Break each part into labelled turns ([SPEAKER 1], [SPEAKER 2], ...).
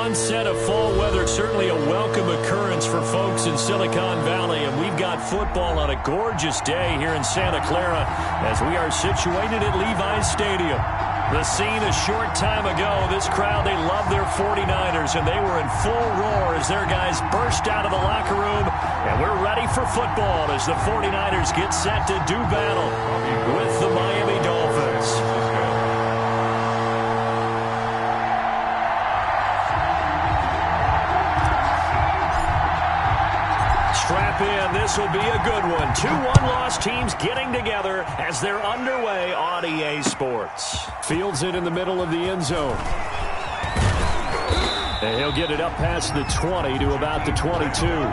[SPEAKER 1] onset of fall weather, certainly a welcome occurrence for folks in Silicon Valley, and we've got football on a gorgeous day here in Santa Clara as we are situated at Levi's Stadium. The scene a short time ago, this crowd, they love their 49ers, and they were in full roar as their guys burst out of the locker room, and we're ready for football as the 49ers get set to do battle with the Miami Dolphins. Strap in. This will be a good one. 2 one-loss teams getting together as they're underway on EA Sports. Fields it in the middle of the end zone. And he'll get it up past the 20 to about the 22.
[SPEAKER 2] Return.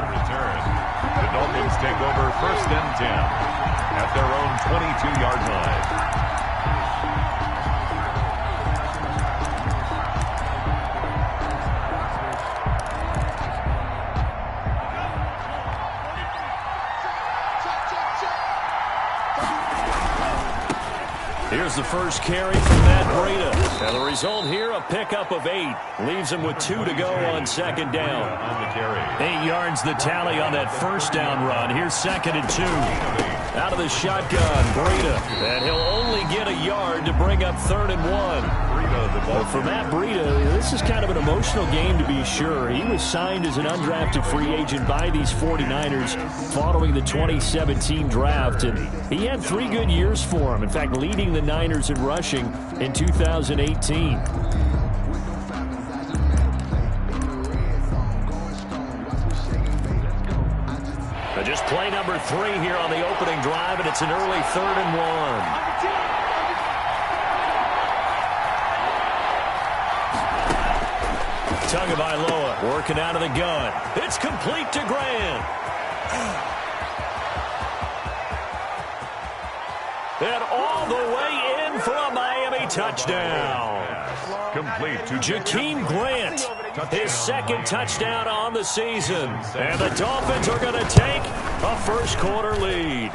[SPEAKER 2] The Dolphins take over 1st and 10 at their own 22-yard line.
[SPEAKER 1] Here's the first carry from Matt Breida. And the result here, a pickup of 8. Leaves him with 2 to go on 2nd down. 8 yards the tally on that 1st down run. Here's 2nd and 2. Out of the shotgun, Breida. And he'll only get a yard to bring up 3rd and 1. Well, for Matt Breida, this is kind of an emotional game to be sure. He was signed as an undrafted free agent by these 49ers following the 2017 draft, and he had 3 good years for him. In fact, leading the Niners in rushing in 2018. Just play number 3 here on the opening drive, and it's an early 3rd and 1. Tagovailoa working out of the gun. It's complete to Grant. And all the way in for a Miami touchdown.
[SPEAKER 2] Complete to
[SPEAKER 1] Jakeem Grant, his 2nd touchdown on the season. And the Dolphins are going to take a first-quarter lead.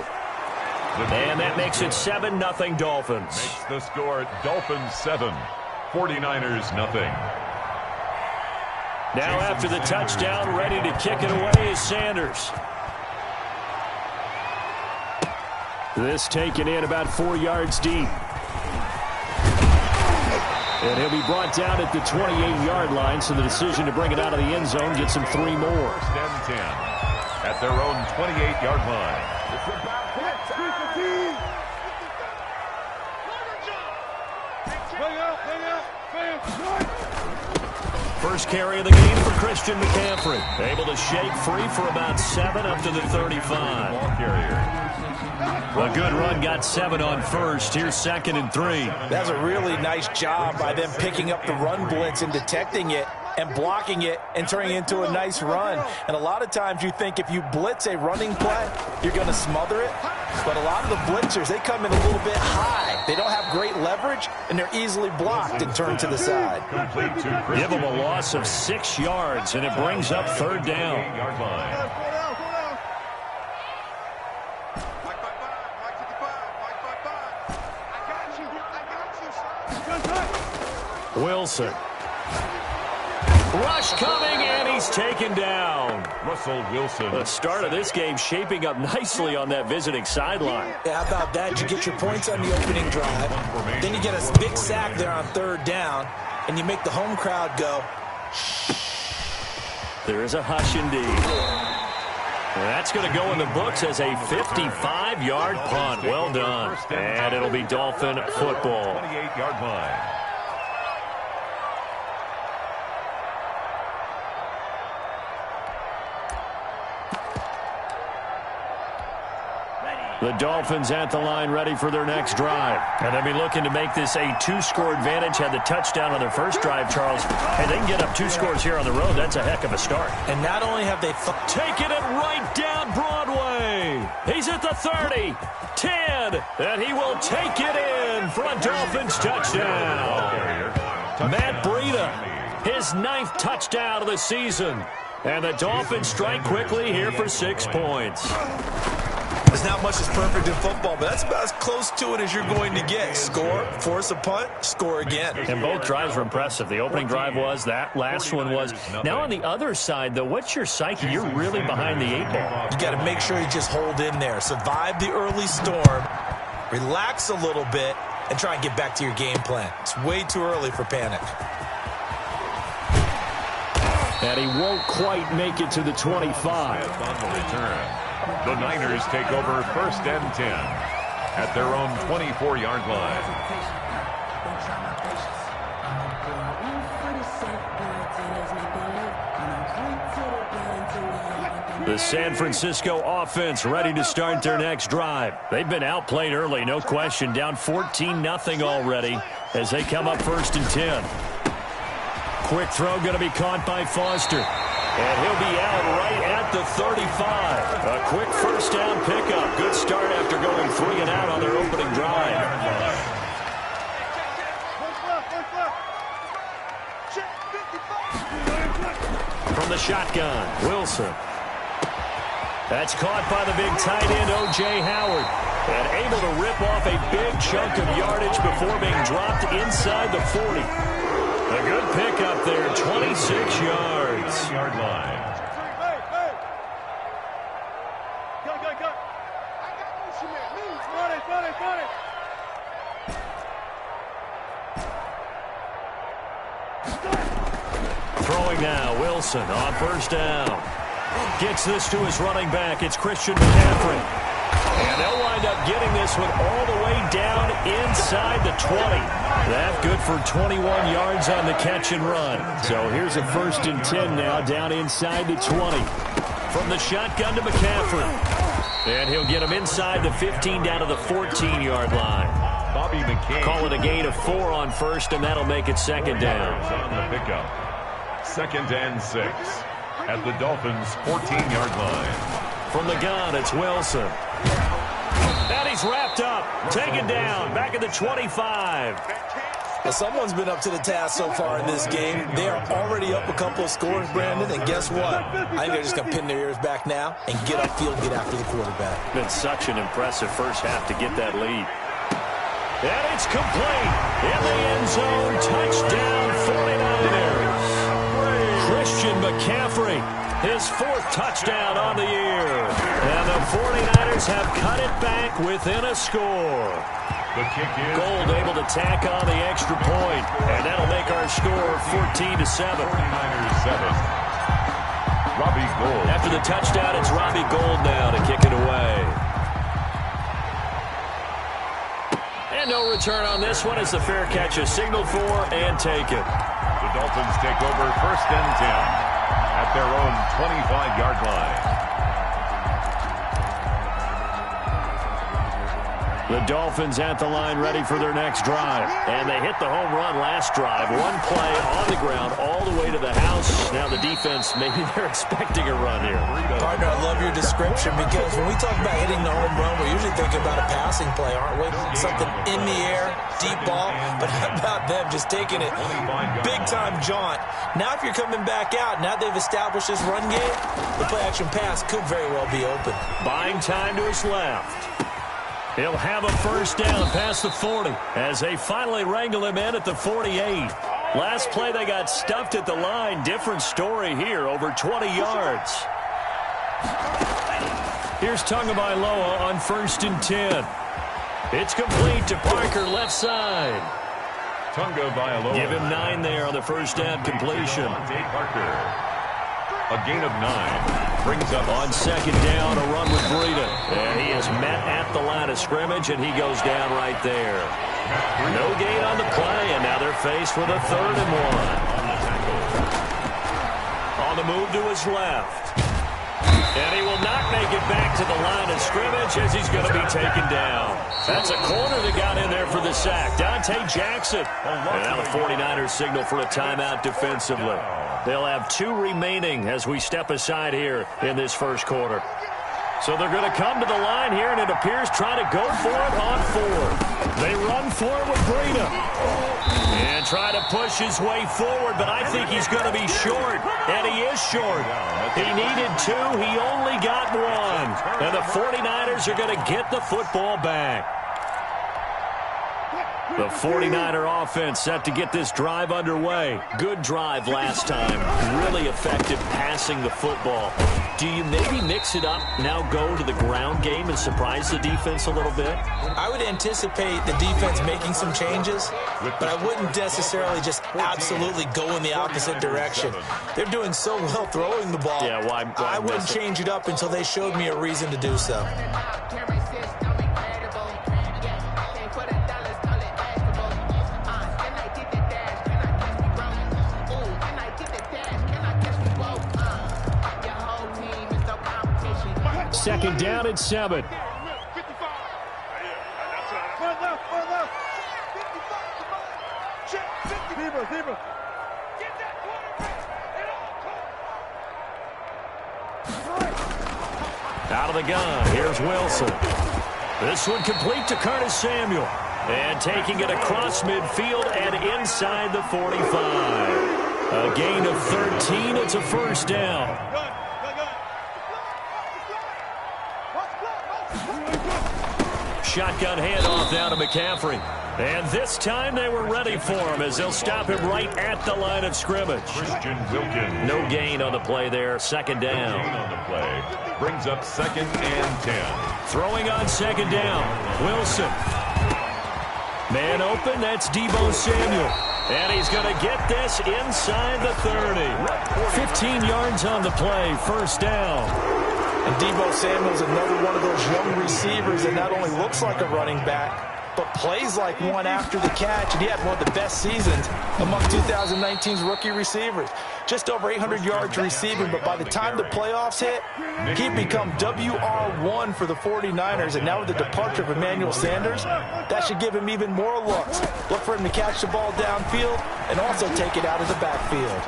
[SPEAKER 1] And that makes it 7-0 Dolphins.
[SPEAKER 2] Makes the score Dolphins 7, 49ers nothing.
[SPEAKER 1] Now after the touchdown, ready to kick it away is Sanders. This taken in about 4 yards deep. And he'll be brought down at the 28-yard line, so the decision to bring it out of the end zone gets him 3 more.
[SPEAKER 2] 1st and 10 at their own 28-yard line.
[SPEAKER 1] First carry of the game for Christian McCaffrey. Able to shake free for about 7 up to the 35. A good run, got 7 on first. Here's 2nd and 3.
[SPEAKER 3] That's a really nice job by them picking up the run blitz and detecting it and blocking it and turning it into a nice run. And a lot of times you think if you blitz a running play, you're going to smother it. But a lot of the blitzers, they come in a little bit high. They don't have great leverage, and they're easily blocked and turned to the side.
[SPEAKER 1] Give them a loss of 6 yards, and it brings up 3rd down. Wilson. Rush coming, and he's taken down.
[SPEAKER 2] Russell Wilson.
[SPEAKER 1] The start of this game shaping up nicely on that visiting sideline.
[SPEAKER 3] Yeah, how about that? You get your points on the opening drive. Then you get a big sack there on 3rd down, and you make the home crowd go.
[SPEAKER 1] There is a hush indeed. And that's going to go in the books as a 55-yard punt. Well done. And it'll be Dolphin football.
[SPEAKER 2] 28-yard line.
[SPEAKER 1] The Dolphins at the line ready for their next drive. And they'll be looking to make this a 2-score advantage. Had the touchdown on their first drive, Charles. Hey, they can get up 2 scores here on the road. That's a heck of a start.
[SPEAKER 3] And not only have they
[SPEAKER 1] taken it right down Broadway. He's at the 30, 10, and he will take it in for a Dolphins touchdown. Matt Breida, his 9th touchdown of the season. And the Dolphins strike quickly here for 6 points.
[SPEAKER 3] There's not much that's perfect in football, but that's about as close to it as you're going to get. Score, force a punt, score again.
[SPEAKER 1] And both drives were impressive. The opening drive was, that last one was. Now on the other side, though, what's your psyche? You're really behind the 8-ball.
[SPEAKER 3] You got to make sure you just hold in there. Survive the early storm, relax a little bit, and try and get back to your game plan. It's way too early for panic.
[SPEAKER 1] And he won't quite make it to the 25.
[SPEAKER 2] On the return. The Niners take over 1st and 10 at their own 24-yard line.
[SPEAKER 1] The San Francisco offense ready to start their next drive. They've been outplayed early, no question. Down 14-0 already as they come up 1st and 10. Quick throw going to be caught by Foster. And he'll be out right at the 35. A quick first down pickup. Good start after going 3 and out on their opening drive. From the shotgun, Wilson. That's caught by the big tight end, O.J. Howard. And able to rip off a big chunk of yardage before being dropped inside the 40. A good pickup there, 26 yards.
[SPEAKER 2] Yard line.
[SPEAKER 1] Throwing now, Wilson on first down. Gets this to his running back. It's Christian McCaffrey. And they'll wind up getting this one all the way down inside the 20. That's good for 21 yards on the catch and run. So here's a 1st and 10 now down inside the 20. From the shotgun to McCaffrey. And he'll get him inside the 15 down to the 14-yard line.
[SPEAKER 2] Bobby McCain.
[SPEAKER 1] Call it a gain of 4 on first, and that'll make it 2nd down.
[SPEAKER 2] On the pickup. 2nd and 6 at the Dolphins' 14-yard line.
[SPEAKER 1] From the gun, it's Wilson. And he's wrapped up. Taken down. Back at the 25.
[SPEAKER 3] Well, someone's been up to the task so far in this game. They are already up a couple of scores, Brandon, and guess what? I think they're just going to pin their ears back now and get upfield and get after the quarterback.
[SPEAKER 1] Been such an impressive first half to get that lead. And it's complete. In the end zone. Touchdown, 49ers. Christian McCaffrey, his 4th touchdown on the year. And the 49ers have cut it back within a score.
[SPEAKER 2] The kick is
[SPEAKER 1] Gold able to tack on the extra point, and that'll make our score 14-7.
[SPEAKER 2] 49ers 7th. Robbie Gould.
[SPEAKER 1] After the touchdown, it's Robbie Gould now to kick it away. And no return on this one as the fair catch is signaled for and taken.
[SPEAKER 2] The Dolphins take over 1st and 10 at their own 25-yard line.
[SPEAKER 1] The Dolphins at the line ready for their next drive. And they hit the home run last drive. One play on the ground all the way to the house. Now the defense, maybe they're expecting a run here.
[SPEAKER 3] Partner, I love your description because when we talk about hitting the home run, we're usually thinking about a passing play, aren't we? Something in the air, deep ball. But how about them just taking it big-time jaunt? Now if you're coming back out, now they've established this run game, the play-action pass could very well be open.
[SPEAKER 1] Buying time to his left. He'll have a first down past the 40 as they finally wrangle him in at the 48. Last play they got stuffed at the line. Different story here, over 20 yards. Here's Tagovailoa on 1st and 10. It's complete to Parker, left side.
[SPEAKER 2] Tagovailoa.
[SPEAKER 1] Give him 9 there on the first down completion.
[SPEAKER 2] Parker. A gain of 9 brings up
[SPEAKER 1] on 2nd down, a run with Breida. And he is met at the line of scrimmage, and he goes down right there. No gain on the play, and now they're faced with a 3rd and 1. On the move to his left. And he will not make it back to the line of scrimmage as he's going to be taken down. That's a corner that got in there for the sack. Dante Jackson. And now the 49ers signal for a timeout defensively. They'll have 2 remaining as we step aside here in this first quarter. So they're going to come to the line here, and it appears trying to go for it on 4th. They run for it with Breida. And try to push his way forward, but I think he's going to be short. And he is short. He needed 2. He only got 1. And the 49ers are going to get the football back. The 49er offense set to get this drive underway. Good drive last time. Really effective passing the football. Do you maybe mix it up, now go to the ground game and surprise the defense a little bit?
[SPEAKER 3] I would anticipate the defense making some changes, but I wouldn't necessarily just absolutely go in the opposite direction. They're doing so well throwing the ball.
[SPEAKER 1] Yeah, why
[SPEAKER 3] I wouldn't change it up until they showed me a reason to do so.
[SPEAKER 1] Second down at 7. Out of the gun, here's Wilson. This one complete to Curtis Samuel. And taking it across midfield and inside the 45. A gain of 13, it's a first down. Shotgun handoff down to McCaffrey. And this time they were ready for him as they'll stop him right at the line of scrimmage.
[SPEAKER 2] Christian Wilkins.
[SPEAKER 1] No gain on the play there. Second down.
[SPEAKER 2] No gain on the play. Brings up 2nd and 10.
[SPEAKER 1] Throwing on second down. Wilson. Man open. That's Deebo Samuel. And he's going to get this inside the 30. 15 yards on the play. First down.
[SPEAKER 3] And Deebo Samuel's another one of those young receivers that not only looks like a running back, but plays like one after the catch. And he had one of the best seasons among 2019's rookie receivers. Just over 800 yards receiving, but by the time the playoffs hit, he'd become WR1 for the 49ers. And now with the departure of Emmanuel Sanders, that should give him even more looks. Look for him to catch the ball downfield and also take it out of the backfield.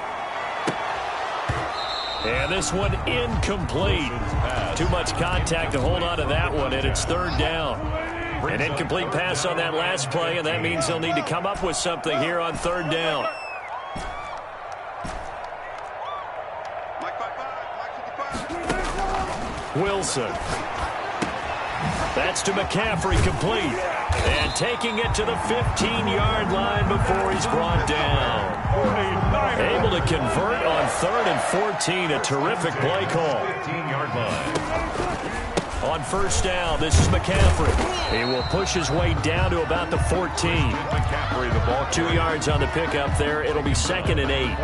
[SPEAKER 1] And this one incomplete. Too much contact to hold on to that one, and it's third down. An incomplete pass on that last play, and that means they'll need to come up with something here on third down. Wilson. That's to McCaffrey, complete. And taking it to the 15-yard line before he's brought down. Able to convert on 3rd and 14. A terrific play call.
[SPEAKER 2] 15-yard line.
[SPEAKER 1] On first down, this is McCaffrey. He will push his way down to about the 14.
[SPEAKER 2] McCaffrey, the ball
[SPEAKER 1] 2 yards on the pickup there. It'll be 2nd and 8.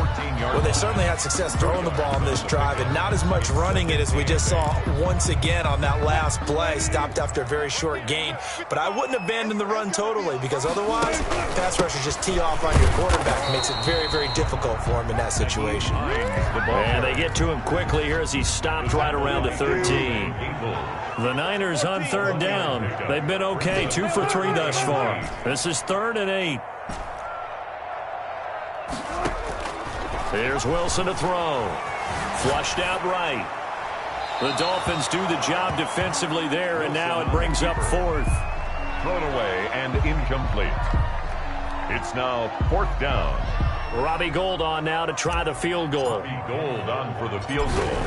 [SPEAKER 3] Well, they certainly had success throwing the ball on this drive, and not as much running it as we just saw once again on that last play. Stopped after a very short gain. But I wouldn't abandon the run totally, because otherwise, pass rushers just tee off on your quarterback. Makes it very, very difficult for him in that situation.
[SPEAKER 1] And they get to him quickly here as he stopped right around the 13. The Niners on third down. They've been okay, 2 for 3 thus far. This is 3rd and 8. Here's Wilson to throw. Flushed out right. The Dolphins do the job defensively there, and now it brings up 4th.
[SPEAKER 2] Thrown away and incomplete. It's now 4th down.
[SPEAKER 1] Robbie Gould on now to try the field goal.
[SPEAKER 2] Robbie Gould on for the field goal.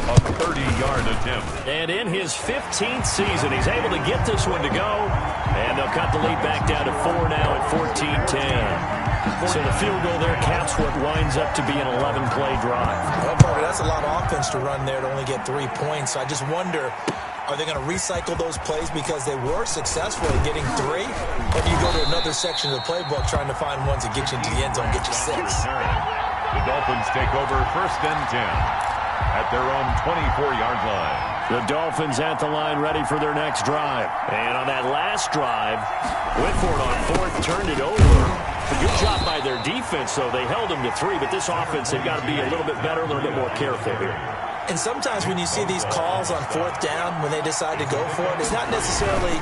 [SPEAKER 2] A 30-yard attempt.
[SPEAKER 1] And in his 15th season, he's able to get this one to go. And they'll cut the lead back down to 4 now at 14-10. So the field goal there caps what winds up to be an 11-play drive.
[SPEAKER 3] Well, Parker, that's a lot of offense to run there to only get 3 points. So I just wonder, are they going to recycle those plays because they were successful in getting 3? Or do you go to another section of the playbook trying to find ones that get you into the end zone, get you 6?
[SPEAKER 2] The Dolphins take over 1st and 10 at their own 24-yard line.
[SPEAKER 1] The Dolphins at the line ready for their next drive. And on that last drive, Whitford on 4th turned it over. A good job by their defense, though. They held them to 3, but this offense, they've got to be a little bit better, a little bit more careful here.
[SPEAKER 3] And sometimes when you see these calls on fourth down, when they decide to go for it, it's not necessarily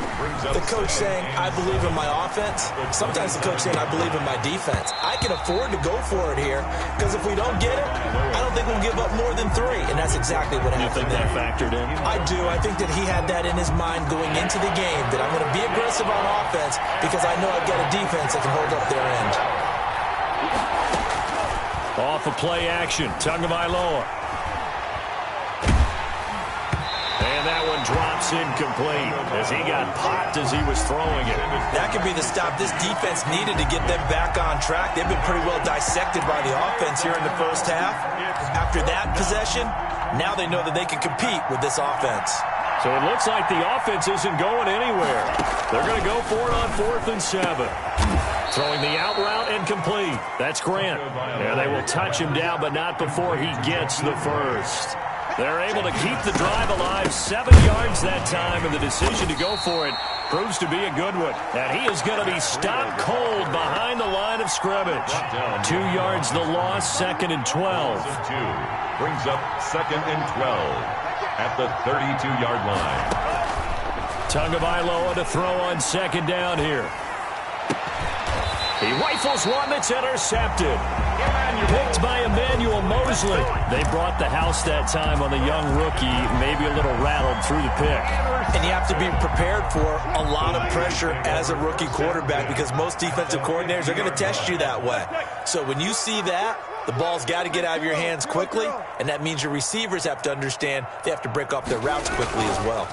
[SPEAKER 3] the coach saying, I believe in my offense. Sometimes the coach saying, I believe in my defense. I can afford to go for it here because if we don't get it, I don't think we'll give up more than 3. And that's exactly what happened.
[SPEAKER 1] You think that factored in?
[SPEAKER 3] I do. I think that he had that in his mind going into the game, that I'm going to be aggressive on offense because I know I've got a defense that can hold up their end.
[SPEAKER 1] Off of play action, Tagovailoa. And that one drops incomplete as he got popped as he was throwing it.
[SPEAKER 3] That could be the stop this defense needed to get them back on track. They've been pretty well dissected by the offense here in the first half. After that possession, now they know that they can compete with this offense.
[SPEAKER 1] So it looks like the offense isn't going anywhere. They're going to go for it on 4th and 7. Throwing the out route incomplete. That's Grant. Yeah, they will touch him down, but not before he gets the first. They're able to keep the drive alive, 7 yards that time, and the decision to go for it proves to be a good one. And he is going to be stopped cold behind the line of scrimmage. 2 yards the loss, 2nd and 12.
[SPEAKER 2] Brings up 2nd and 12 at the 32-yard line.
[SPEAKER 1] Tagovailoa to throw on 2nd down here. He rifles one that's intercepted. Picked by Emmanuel Mosley. They brought the house that time on the young rookie, maybe a little rattled through the pick.
[SPEAKER 3] And you have to be prepared for a lot of pressure as a rookie quarterback because most defensive coordinators are going to test you that way. So when you see that, the ball's got to get out of your hands quickly, and that means your receivers have to understand they have to break off their routes quickly as well.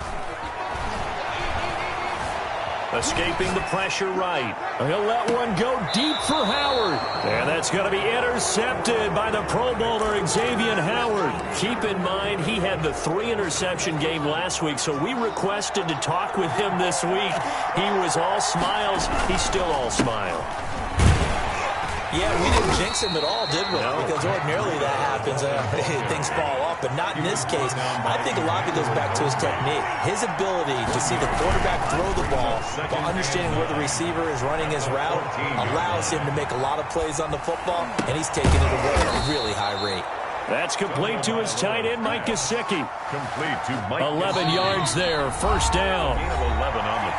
[SPEAKER 1] Escaping the pressure right. He'll let one go deep for Howard. And that's going to be intercepted by the Pro Bowler Xavier Howard. Keep in mind, he had the 3-interception game last week, so we requested to talk with him this week. He was all smiles. He's still all smile.
[SPEAKER 3] Yeah, we didn't jinx him at all, did we? No. Because ordinarily that happens. Things fall off, but not in this case. I think a lot of it goes back to his technique. His ability to see the quarterback throw the ball while understanding where the receiver is running his route allows him to make a lot of plays on the football, and he's taking it away at a really high rate.
[SPEAKER 1] That's complete to his tight end, Mike Gesicki.
[SPEAKER 2] Complete to Mike
[SPEAKER 1] 11 yards there, first down.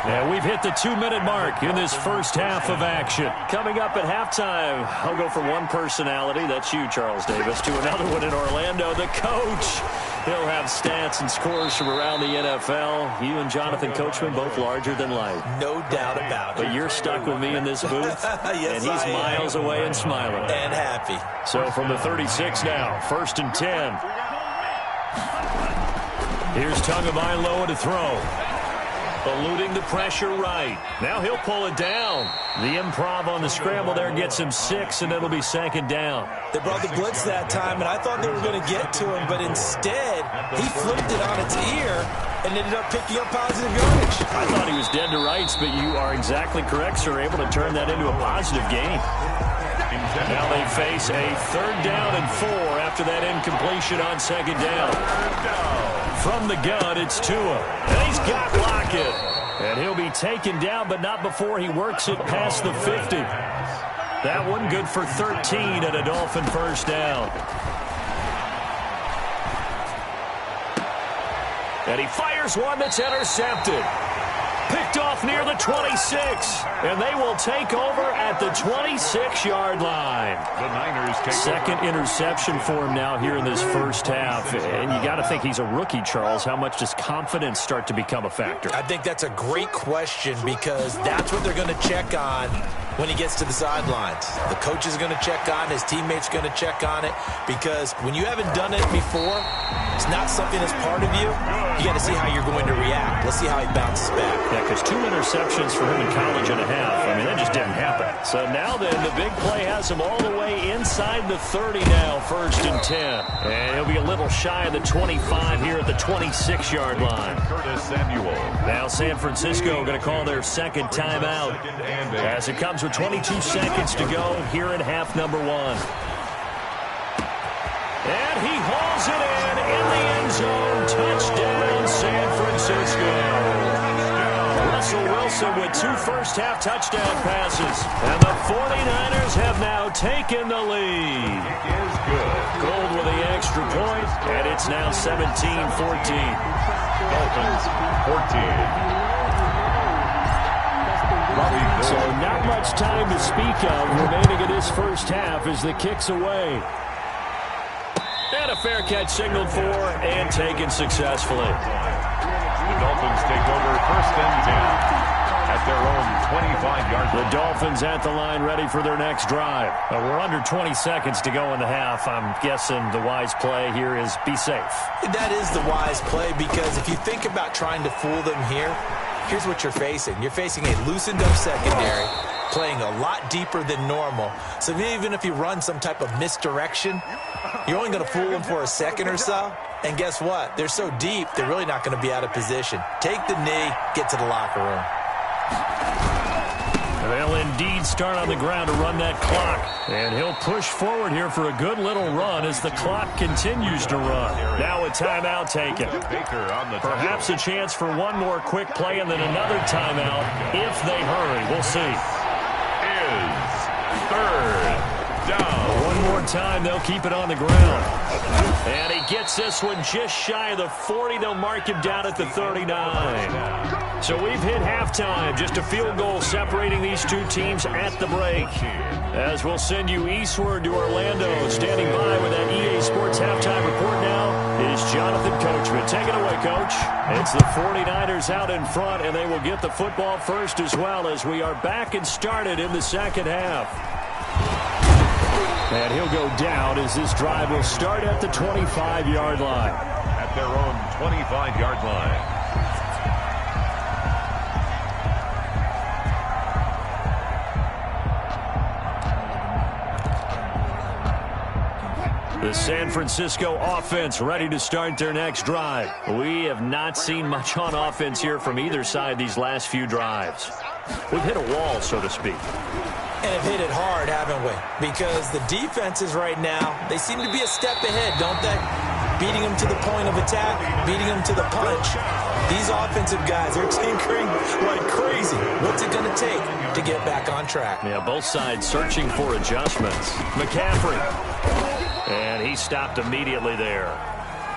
[SPEAKER 1] And we've hit the 2-minute mark in this first half of action. Coming up at halftime, I'll go from one personality, that's you, Charles Davis, to another one in Orlando, the coach. He'll have stats and scores from around the NFL. You and Jonathan Coachman, both larger than life.
[SPEAKER 3] No doubt about it.
[SPEAKER 1] But you're stuck with me in this booth,
[SPEAKER 3] yes,
[SPEAKER 1] and he's miles away and smiling.
[SPEAKER 3] And happy.
[SPEAKER 1] So from the 36 now, 1st and 10. Here's Tagovailoa to throw. Eluding the pressure right. Now he'll pull it down. The improv on the scramble there gets him 6, and it'll be 2nd down.
[SPEAKER 3] They brought the blitz that time, and I thought they were going to get to him, but instead, he flipped it on its ear and ended up picking up positive yardage.
[SPEAKER 1] I thought he was dead to rights, but you are exactly correct, sir. Able to turn that into a positive gain. Now they face a 3rd down and 4 after that incompletion on 2nd down. From the gun, it's Tua. And he's got Lockett. And he'll be taken down, but not before he works it past the 50. That one good for 13 and a Dolphin first down. And he fires one that's intercepted. Picked off near the 26, and they will take over at the 26-yard line.
[SPEAKER 2] The Niners take
[SPEAKER 1] 2nd interception for him now here in this first half. And you got to think he's a rookie, Charles. How much does confidence start to become a factor?
[SPEAKER 3] I think that's a great question because that's what they're going to check on when he gets to the sidelines. The coach is going to check on, his teammates going to check on it because when you haven't done it before, it's not something that's part of you. You got to see how you're going to react. Let's see how he bounces back.
[SPEAKER 1] Yeah, because 2 interceptions for him in college and a half. I mean, that just didn't happen. So now then, the big play has him all the way inside the 30 now, 1st and 10. And he'll be a little shy of the 25 here at the 26-yard line.
[SPEAKER 2] Curtis Samuel.
[SPEAKER 1] Now San Francisco going to call their 2nd timeout as it comes with 22 seconds to go here in half number 1. And he hauls it in the end zone. Touchdown, San Francisco. Russell Wilson with 2 first-half touchdown passes. And the 49ers have now taken the lead.
[SPEAKER 2] It is good.
[SPEAKER 1] Gold with the extra. extra point, and it's now 17-14.
[SPEAKER 2] Dolphins 14.
[SPEAKER 1] So not much time to speak of remaining in this first half as the kick's away. And a fair catch signaled for and taken successfully.
[SPEAKER 2] The Dolphins take over first and 10 at their own 25-yard line.
[SPEAKER 1] The Dolphins at the line ready for their next drive. We're under 20 seconds to go in the half. I'm guessing the wise play here is be safe.
[SPEAKER 3] That is the wise play because if you think about trying to fool them here, here's what you're facing. You're facing a loosened up secondary, playing a lot deeper than normal. So even if you run some type of misdirection, you're only going to fool them for a second or so. And guess what? They're so deep, they're really not going to be out of position. Take the knee, get to the locker room.
[SPEAKER 1] They'll indeed start on the ground to run that clock. And he'll push forward here for a good little run as the clock continues to run. Now a timeout taken. Perhaps a chance for one more quick play and then another timeout if they hurry. We'll see.
[SPEAKER 2] Is third down.
[SPEAKER 1] One more time, they'll keep it on the ground. And he gets this one just shy of the 40. They'll mark him down at the 39. So we've hit halftime. Just a field goal separating these two teams at the break. As we'll send you eastward to Orlando. Standing by with that EA Sports halftime report now is Jonathan Coachman. Take it away, Coach. It's the 49ers out in front, and they will get the football first as well as we are back and started in the second half. And he'll go down as this drive will start at the 25-yard line.
[SPEAKER 2] At their own 25-yard line.
[SPEAKER 1] The San Francisco offense ready to start their next drive. We have not seen much on offense here from either side these last few drives. We've hit a wall, so to speak.
[SPEAKER 3] And have hit it hard, haven't we? Because the defenses right now, they seem to be a step ahead, don't they? Beating them to the point of attack, beating them to the punch. These offensive guys are tinkering like crazy. What's it going to take to get back on track?
[SPEAKER 1] Yeah, both sides searching for adjustments. McCaffrey. And he stopped immediately there.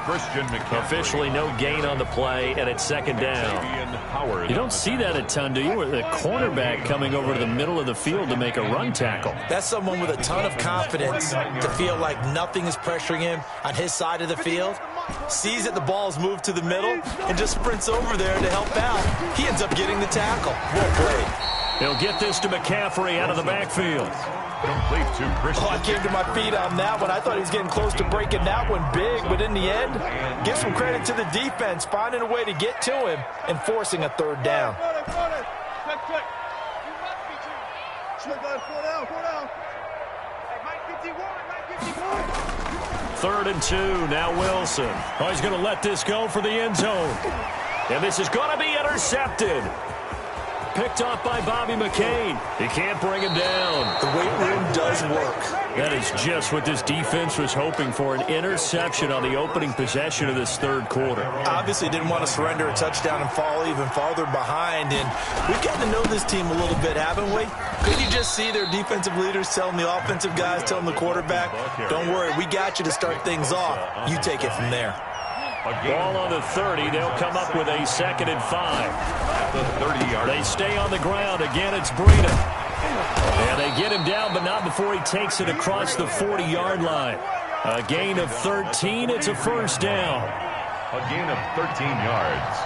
[SPEAKER 2] Christian McCaffrey.
[SPEAKER 1] Officially no gain on the play, and it's second down. You don't see that a ton, do you? With a cornerback coming over to the middle of the field to make a run tackle.
[SPEAKER 3] That's someone with a ton of confidence to feel like nothing is pressuring him on his side of the field. Sees that the ball's moved to the middle and just sprints over there to help out. He ends up getting the tackle. Well played.
[SPEAKER 1] He'll get this to McCaffrey out of the backfield.
[SPEAKER 2] Complete to Christian.
[SPEAKER 3] Oh, I came to my feet on that one. I thought he was getting close to breaking that one big, but in the end, give some credit to the defense, finding a way to get to him and forcing a third down.
[SPEAKER 1] Third and 2, now Wilson. Oh, he's going to let this go for the end zone. And this is going to be intercepted. Picked off by Bobby McCain. He can't bring him down.
[SPEAKER 3] The weight room does work.
[SPEAKER 1] That is just what this defense was hoping for, an interception on the opening possession of this third quarter.
[SPEAKER 3] Obviously didn't want to surrender a touchdown and fall even farther behind. And we've gotten to know this team a little bit, haven't we? Could you just see their defensive leaders telling the offensive guys, telling the quarterback, don't worry, we got you to start things off. You take it from there.
[SPEAKER 1] Ball on the 30. They'll come up with a 2nd and 5.
[SPEAKER 2] At the 30-yard.
[SPEAKER 1] They stay on the ground. Again, it's Breida. And they get him down, but not before he takes it across the 40-yard line. A gain of 13. It's a first down.
[SPEAKER 2] A gain of 13 yards.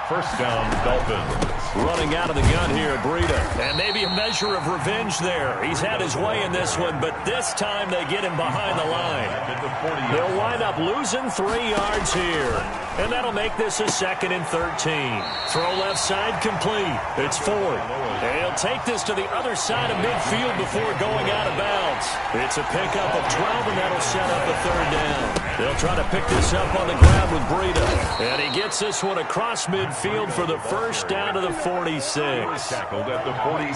[SPEAKER 2] First down, Dolphins.
[SPEAKER 1] Running out of the gun here, Breida. And maybe a measure of revenge there. He's had his way in this one, but this time they get him behind the line. They'll wind up losing 3 yards here. And that'll make this a 2nd and 13. Throw left side complete. It's 4th. And he'll take this to the other side of midfield before going out of bounds. It's a pickup of 12, and that'll set up a 3rd down. They'll try to pick this up on the ground with Breida. And he gets this one across midfield for the first down to the 46.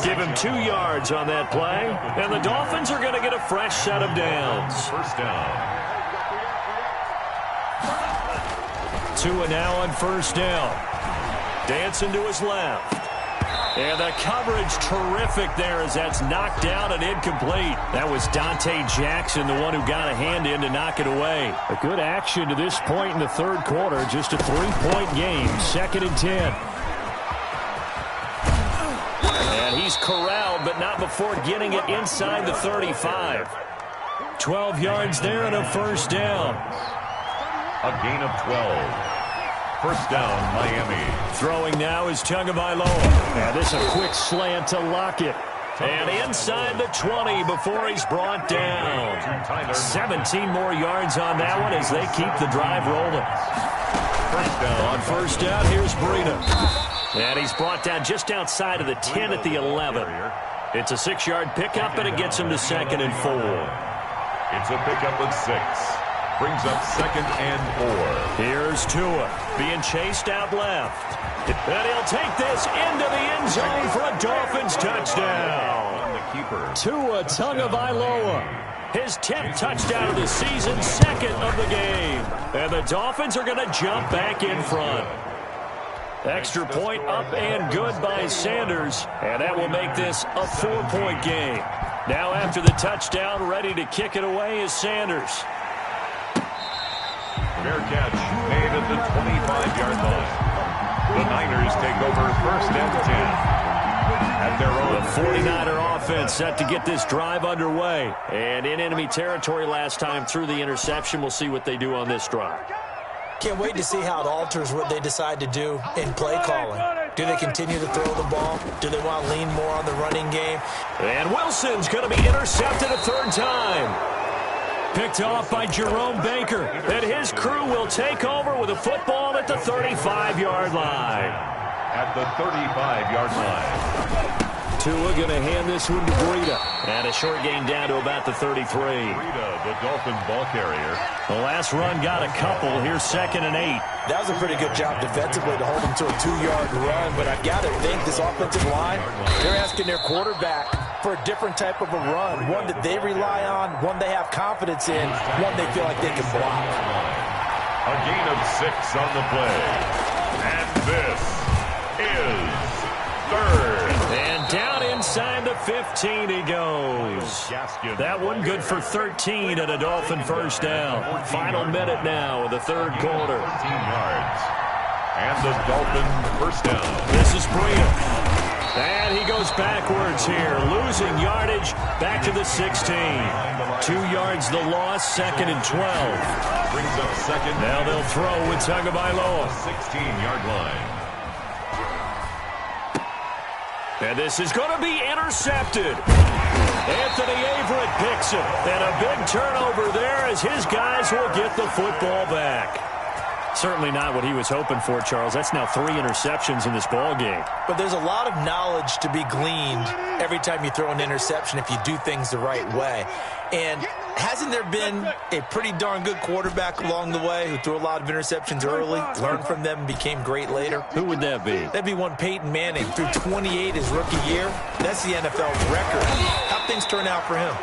[SPEAKER 1] Give him 2 yards on that play. And the Dolphins are going to get a fresh set of downs.
[SPEAKER 2] First down.
[SPEAKER 1] Tua now on first down. Dancing to his left. And the coverage terrific there as that's knocked down and incomplete. That was Dante Jackson, the one who got a hand in to knock it away. A good action to this point in the third quarter. Just a 3-point game. 2nd and 10. And he's corralled, but not before getting it inside the 35. 12 yards there and a first down.
[SPEAKER 2] A gain of 12. First down, Miami.
[SPEAKER 1] Throwing now is Tagovailoa. And this is a quick slant to Lockett. And inside the 20 before he's brought down. 17 more yards on that one as they keep the drive rolling.
[SPEAKER 2] First down.
[SPEAKER 1] On first down, here's Breida. And he's brought down just outside of the 10 at the 11. It's a 6-yard pickup, and it gets him to 2nd and 4.
[SPEAKER 2] It's a pickup of 6. Brings up 2nd and 4.
[SPEAKER 1] Here's Tua being chased out left. And he'll take this into the end zone for a Dolphins touchdown. Tua Tagovailoa. His 10th touchdown of the season, 2nd of the game. And the Dolphins are going to jump back in front. Extra point up and good by Sanders. And that will make this a 4-point game. Now after the touchdown, ready to kick it away is Sanders.
[SPEAKER 2] Fair catch made at the 25-yard line. The Niners take over 1st and 10. At their own.
[SPEAKER 1] The 49er offense set to get this drive underway. And in enemy territory last time through the interception. We'll see what they do on this drive.
[SPEAKER 3] Can't wait to see how it alters what they decide to do in play calling. Do they continue to throw the ball? Do they want to lean more on the running game?
[SPEAKER 1] And Wilson's going to be intercepted a 3rd time. Picked off by Jerome Baker. And his crew will take over with a football at the 35-yard line.
[SPEAKER 2] At the 35-yard line.
[SPEAKER 1] Tua going to hand this one to Breida. And a short gain down to about the 33.
[SPEAKER 2] Breida, the Dolphins ball carrier.
[SPEAKER 1] The last run got a couple. Here's 2nd and 8.
[SPEAKER 3] That was a pretty good job defensively to hold him to a 2-yard run. But I've got to think this offensive line, they're asking their quarterback for a different type of a run. One that they rely on, one they have confidence in, one they feel like they can block.
[SPEAKER 2] A gain of 6 on the play. And this is 3rd.
[SPEAKER 1] And down inside the 15 he goes. That one good for 13 at a Dolphin first down. Final minute now of the third quarter.
[SPEAKER 2] 14 yards. And the Dolphin first down.
[SPEAKER 1] This is Breida. And he goes backwards here, losing yardage back to the 16. 2 yards the loss, 2nd and 12.
[SPEAKER 2] Brings up 2nd.
[SPEAKER 1] Now they'll throw with Tagovailoa.
[SPEAKER 2] 16-yard line.
[SPEAKER 1] And this is going to be intercepted. Anthony Averett picks it. And a big turnover there as his guys will get the football back. Certainly not what he was hoping for, Charles. That's now 3 interceptions in this ball game.
[SPEAKER 3] But there's a lot of knowledge to be gleaned every time you throw an interception if you do things the right way. And hasn't there been a pretty darn good quarterback along the way who threw a lot of interceptions early, learned from them, and became great later?
[SPEAKER 1] Who would that be?
[SPEAKER 3] That'd be one Peyton Manning. Threw 28 his rookie year. That's the NFL record. How'd things turn out for him?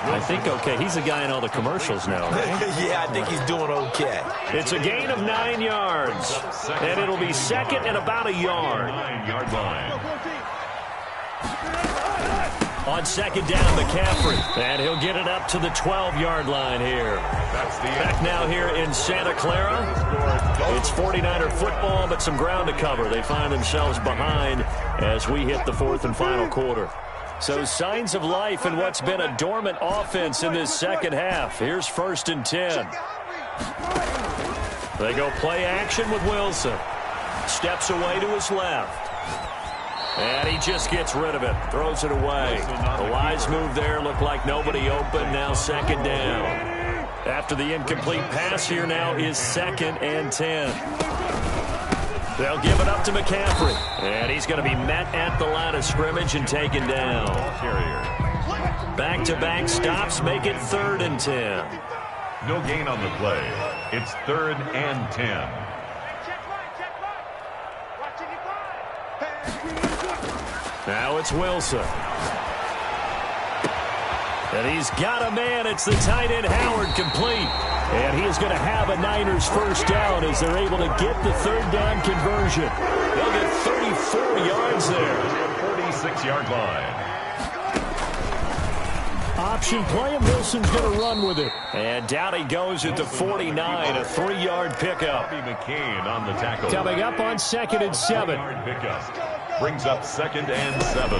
[SPEAKER 1] I think okay. He's the guy in all the commercials now, right?
[SPEAKER 3] Yeah, I think he's doing okay.
[SPEAKER 1] It's a gain of 9 yards. And it'll be 2nd and about a yard.
[SPEAKER 2] 9-yard line.
[SPEAKER 1] On 2nd down, McCaffrey. And he'll get it up to the 12-yard line here. Back now here in Santa Clara. It's 49er football, but some ground to cover. They find themselves behind as we hit the 4th and final quarter. So signs of life in what's been a dormant offense in this second half. Here's 1st and 10. They go play action with Wilson. Steps away to his left. And he just gets rid of it. Throws it away. The wise move there. Looked like nobody open. Now 2nd down. After the incomplete pass here now is 2nd and 10. They'll give it up to McCaffrey. And he's going to be met at the line of scrimmage and taken down. Back-to-back stops make it 3rd and 10.
[SPEAKER 2] No gain on the play. It's 3rd and 10.
[SPEAKER 1] Now it's Wilson. And he's got a man. It's the tight end Howard complete. And he is going to have a Niners first down as they're able to get the 3rd down conversion. They'll get 34 yards there.
[SPEAKER 2] 6-yard line.
[SPEAKER 1] Option play, and Wilson's going to run with it. And down he goes at the 49, a 3-yard pickup.
[SPEAKER 2] McCain on the tackle.
[SPEAKER 1] Coming up on 2nd and 7.
[SPEAKER 2] Pickup. Brings up 2nd and 7.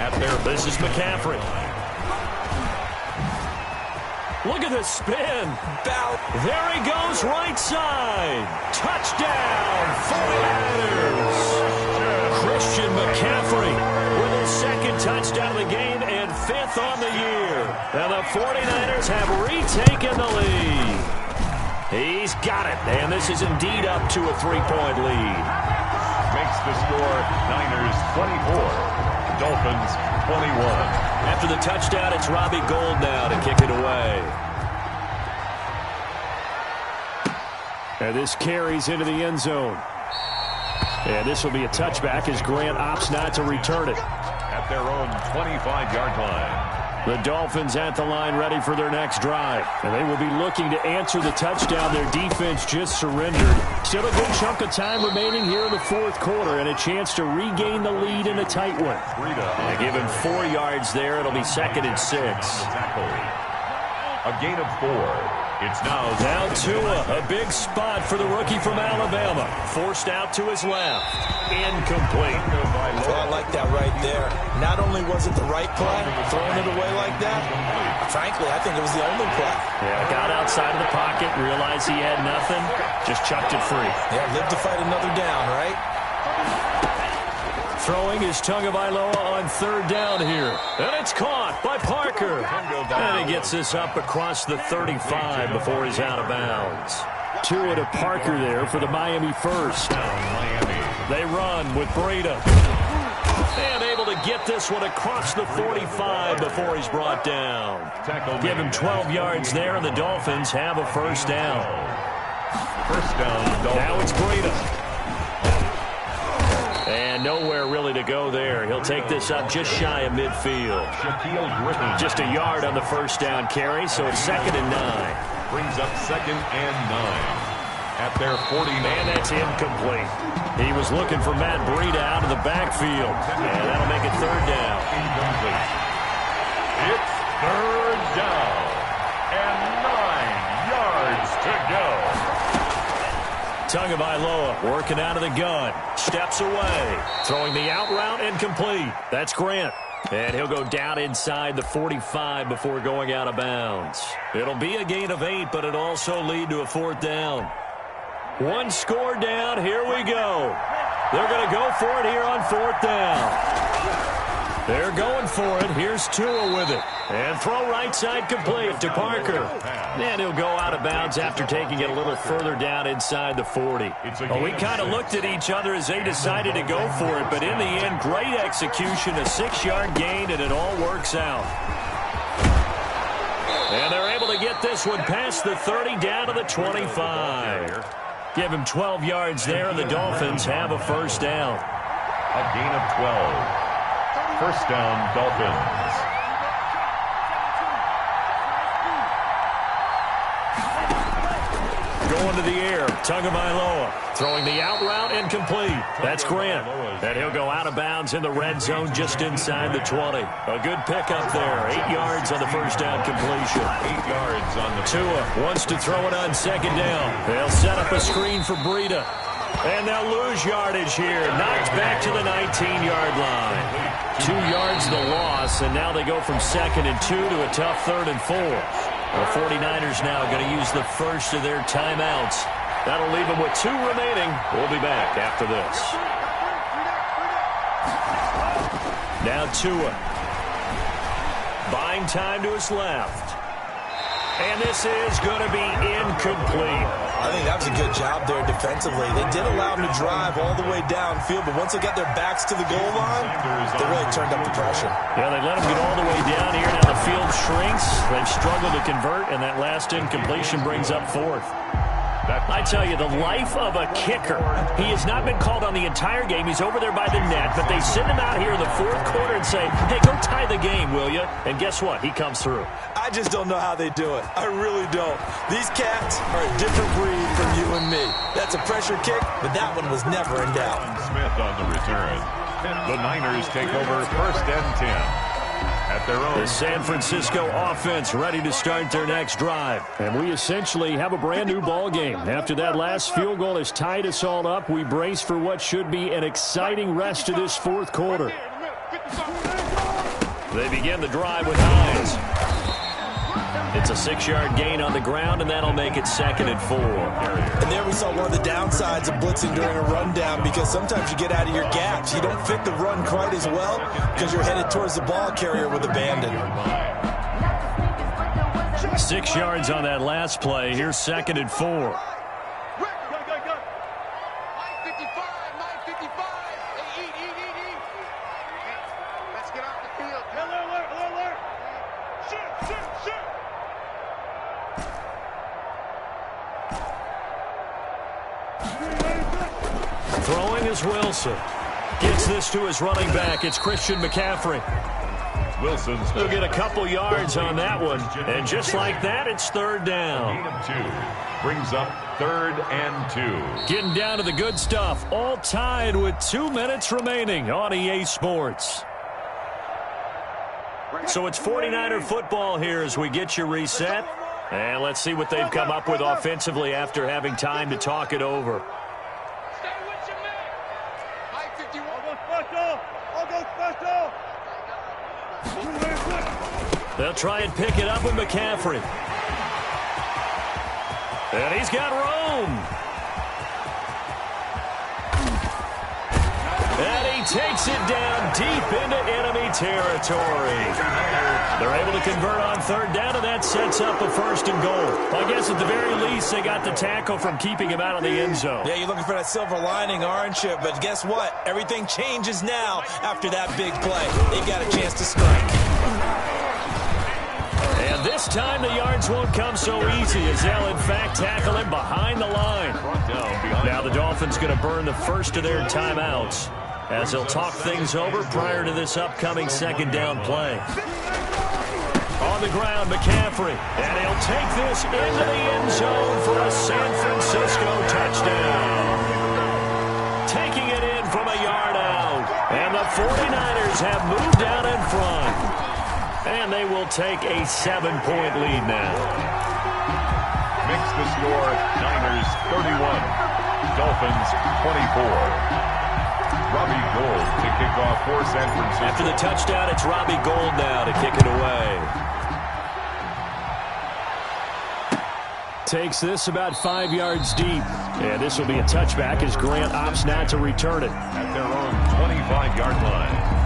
[SPEAKER 2] At their
[SPEAKER 1] This is McCaffrey. Look at the spin. There he goes, right side. Touchdown, 49ers. Christian McCaffrey with his 2nd touchdown of the game and 5th on the year. And the 49ers have retaken the lead. He's got it, and this is indeed up to a 3-point lead.
[SPEAKER 2] Makes the score Niners 24, Dolphins 21.
[SPEAKER 1] After the touchdown, it's Robbie Gould now to kick it away. And this carries into the end zone. And this will be a touchback as Grant opts not to return it.
[SPEAKER 2] At their own 25-yard line.
[SPEAKER 1] The Dolphins at the line ready for their next drive. And they will be looking to answer the touchdown their defense just surrendered. Still a good chunk of time remaining here in the 4th quarter and a chance to regain the lead in a tight one. They give him 4 yards there. It'll be 2nd and 6.
[SPEAKER 2] A gain of 4. It's now
[SPEAKER 1] Tua, a big spot for the rookie from Alabama. Forced out to his left. Incomplete.
[SPEAKER 3] Well, I like that right there. Not only was it the right play, throwing it away like that, frankly, I think it was the only play.
[SPEAKER 1] Yeah, got outside of the pocket, realized he had nothing, just chucked it free.
[SPEAKER 3] Yeah, live to fight another down, right?
[SPEAKER 1] Throwing is Tagovailoa on 3rd down here. And it's caught by Parker. And he gets this up across the 35 before he's out of bounds. Tua to Parker there for the Miami first. They run with Breida. And able to get this one across the 45 before he's brought down. Give him 12 yards there, and the Dolphins have a first down.
[SPEAKER 2] First down, Dolphins.
[SPEAKER 1] Now it's Breida. And nowhere really to go there. He'll take this up just shy of midfield. Just a yard on the first down carry, so it's 2nd and 9.
[SPEAKER 2] Brings up 2nd and 9. At their 49.
[SPEAKER 1] And that's incomplete. He was looking for Matt Breida out of the backfield. And that'll make it 3rd down.
[SPEAKER 2] Incomplete. It's 3rd down. And 9 yards to go.
[SPEAKER 1] Tagovailoa working out of the gun. Steps away. Throwing the out route and complete. That's Grant. And he'll go down inside the 45 before going out of bounds. It'll be a gain of 8, but it'll also lead to a 4th down. 1 score down. Here we go. They're going to go for it here on 4th down. They're going for it. Here's Tua with it. And throw right side complete to Parker. And he'll go out of bounds after taking it a little further down inside the 40. Well, we kind of looked at each other as they decided to go for it. But in the end, great execution, a 6-yard gain, and it all works out. And they're able to get this one past the 30 down to the 25. Give him 12 yards there, and the Dolphins have a first down.
[SPEAKER 2] A gain of 12. First down, Dolphins.
[SPEAKER 1] Going to the air, Tagovailoa throwing the out route incomplete. That's Grant. And he'll go out of bounds in the red zone just inside the 20. A good pickup there. 8 yards on the first down completion.
[SPEAKER 2] 8 yards on the
[SPEAKER 1] Tua wants to throw it on 2nd down. They'll set up a screen for Breida. And they'll lose yardage here. Knocked back to the 19-yard line. 2 yards the loss, and now they go from 2nd and 2 to a tough 3rd and 4. The 49ers now going to use the first of their timeouts. That'll leave them with 2 remaining. We'll be back after this. Now Tua. Buying time to his left. And this is going to be incomplete.
[SPEAKER 3] I think that was a good job there defensively. They did allow them to drive all the way downfield, but once they got their backs to the goal line, they really turned up the pressure.
[SPEAKER 1] Yeah, they let them get all the way down here. Now the field shrinks. They've struggled to convert, and that last incompletion brings up 4th. I tell you, the life of a kicker. He has not been called on the entire game. He's over there by the net, but they send him out here in the 4th quarter and say, hey, go tie the game, will you? And guess what? He comes through.
[SPEAKER 3] I just don't know how they do it. I really don't. These cats are a different breed from you and me. That's a pressure kick, but that one was never in doubt.
[SPEAKER 2] Smith on the return. The Niners take over 1st and 10 at their own.
[SPEAKER 1] The San Francisco offense ready to start their next drive. And we essentially have a brand new ball game. After that last field goal has tied us all up, we brace for what should be an exciting rest of this fourth quarter. They begin the drive with Hines. It's a 6-yard gain on the ground, and that'll make it 2nd and 4.
[SPEAKER 3] And there we saw one of the downsides of blitzing during a rundown, because sometimes you get out of your gaps. You don't fit the run quite as well because you're headed towards the ball carrier with abandon.
[SPEAKER 1] 6 yards on that last play. Here's 2nd and 4. Throwing is Wilson. Gets this to his running back. It's Christian McCaffrey.
[SPEAKER 2] Wilson's
[SPEAKER 1] He'll get a couple yards on that one. And just like that, it's 3rd down.
[SPEAKER 2] gain of 2. Brings up 3rd and 2.
[SPEAKER 1] Getting down to the good stuff. All tied with 2 minutes remaining on EA Sports. So it's 49er football here as we get you reset. And let's see what they've come up with offensively after having time to talk it over. They'll try and pick it up with McCaffrey. And he's got room. And he takes it down deep into enemy territory. They're able to convert on 3rd down, and that sets up a 1st and goal. Well, I guess at the very least, they got the tackle from keeping him out of the end zone.
[SPEAKER 3] Yeah, you're looking for that silver lining, aren't you? But guess what? Everything changes now after that big play. They've got a chance to strike.
[SPEAKER 1] And this time the yards won't come so easy as they'll, in fact, tackle him behind the line. Now the Dolphins going to burn the first of their timeouts as they'll talk things over prior to this upcoming 2nd down play. On the ground, McCaffrey. And he'll take this into the end zone for a San Francisco touchdown. Taking it in from a yard out. And the 49ers have moved out in front. And they will take a 7-point lead now.
[SPEAKER 2] Makes the score Niners 31, Dolphins 24. Robbie Gould to kick off for San Francisco.
[SPEAKER 1] After the touchdown, it's Robbie Gould now to kick it away. Takes this about 5 yards deep. And this will be a touchback as Grant opts not to return it.
[SPEAKER 2] At their own 25-yard line.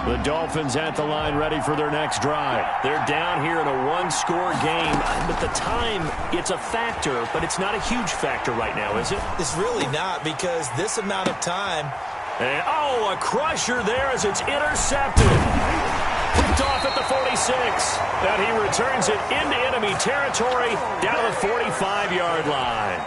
[SPEAKER 1] The Dolphins at the line ready for their next drive. They're down here in a 1-score game. But the time, it's a factor, but it's not a huge factor right now, is it?
[SPEAKER 3] It's really not, because this amount of time.
[SPEAKER 1] And, oh, a crusher there as it's intercepted. Picked off at the 46. And he returns it into enemy territory down to the 45-yard line.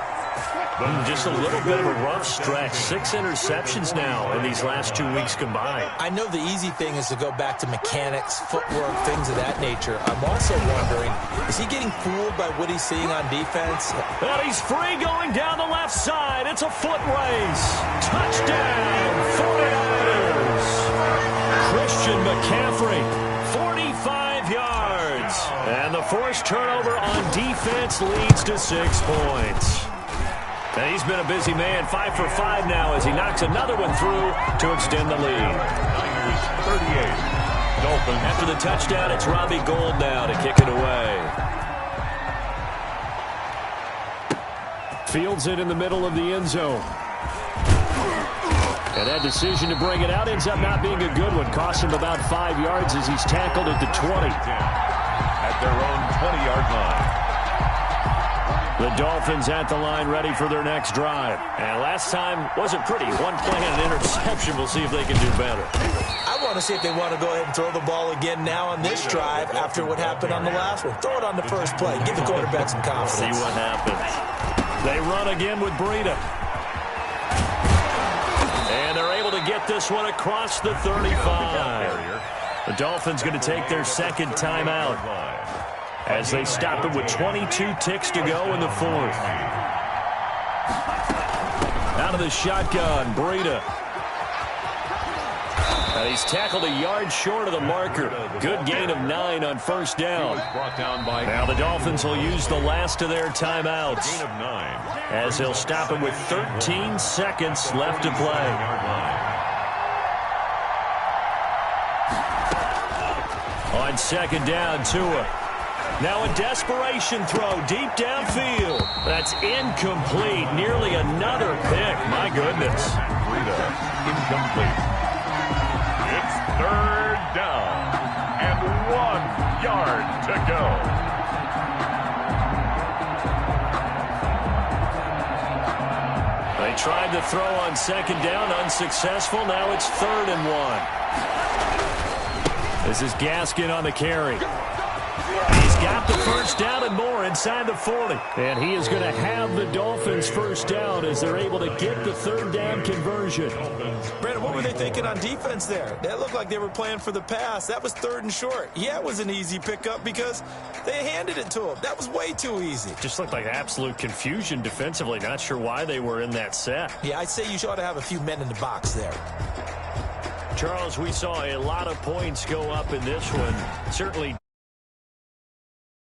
[SPEAKER 1] Just a little bit of a rough stretch. 6 interceptions now in these last 2 weeks combined.
[SPEAKER 3] I know the easy thing is to go back to mechanics, footwork, things of that nature. I'm also wondering, is he getting fooled by what he's seeing on defense?
[SPEAKER 1] And he's free going down the left side. It's a foot race. Touchdown, 49ers. Christian McCaffrey, 45 yards. And the forced turnover on defense leads to 6 points. And he's been a busy man, 5 for 5 now as he knocks another one through to extend the lead.
[SPEAKER 2] Niners 38. Dolphins.
[SPEAKER 1] After the touchdown, it's Robbie Gould now to kick it away. Fields it in the middle of the end zone. And that decision to bring it out ends up not being a good one. Costs him about 5 yards as he's tackled at the 20.
[SPEAKER 2] At their own 20-yard line.
[SPEAKER 1] The Dolphins at the line ready for their next drive. And last time wasn't pretty. 1 play and an interception. We'll see if they can do better.
[SPEAKER 3] I want to see if they want to go ahead and throw the ball again now on this drive after what happened on the last one. Throw it on the first play. Give the quarterback some confidence.
[SPEAKER 1] See what happens. They run again with Breida. And they're able to get this one across the 35. The Dolphins going to take their 2nd timeout as they stop it with 22 ticks to go in the 4th. Out of the shotgun, Breida. He's tackled a yard short of the marker. Good gain of 9 on first down. Now the Dolphins will use the last of their timeouts, as they'll stop him with 13 seconds left to play. On second down, Tua. Now a desperation throw deep downfield. That's incomplete. Nearly another pick. My goodness.
[SPEAKER 2] Incomplete. It's third down and 1 yard to go.
[SPEAKER 1] They tried to throw on second down, unsuccessful. Now it's 3rd and 1. This is Gaskin on the carry. He's got the first down and more inside the 40. And he is going to have the Dolphins first down as they're able to get the 3rd down conversion.
[SPEAKER 3] Brandon, what were they thinking on defense there? That looked like they were playing for the pass. That was 3rd and short. Yeah, it was an easy pickup because they handed it to him. That was way too easy.
[SPEAKER 1] Just looked like absolute confusion defensively. Not sure why they were in that set.
[SPEAKER 3] Yeah, I'd say you ought to have a few men in the box there.
[SPEAKER 1] Charles, we saw a lot of points go up in this one. Certainly